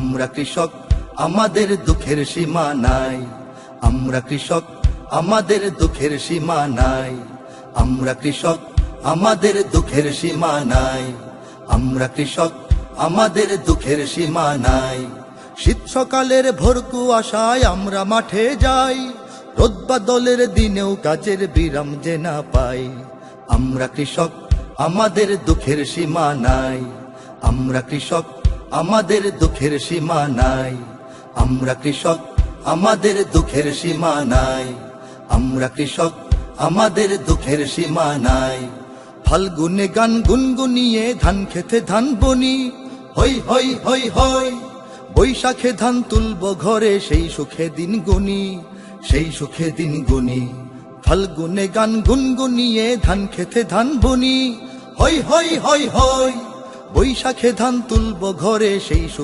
আমরা কৃষক, আমাদের দুঃখের সীমা নাই। আমরা কৃষক, আমাদের দুঃখের সীমা নাই। আমরা কৃষক, আমাদের দুঃখের সীমা নাই। আমরা কৃষক, আমাদের দুঃখের সীমা নাই। শীত সকালের ভোর কুয়াশায় আমরা মাঠে যাই, রোদ বাদলের দিনেও কাজের বিরাম যে না পাই। আমরা কৃষক, আমাদের দুঃখের সীমা নাই। আমরা কৃষক, আমাদের দুঃখের সীমা নাই। আমরা কৃষক, আমাদের দুঃখের সীমা নাই। আমরা কৃষক, আমাদের দুঃখের সীমা নাই। ফাল্গুনে গান গুনগুনিয়ে ধান খেতে ধান বনি, হই হই হই হই। বৈশাখে ধান তুলব ঘরে, সেই সুখে দিন গুনি, সেই সুখে দিন গুনি। ফাল্গুনে গান গুনগুনিয়ে ধান খেতে ধান বনি, হই হই হই হই। বৈশাখে ধান তুলব ঘরে, সেই সুখে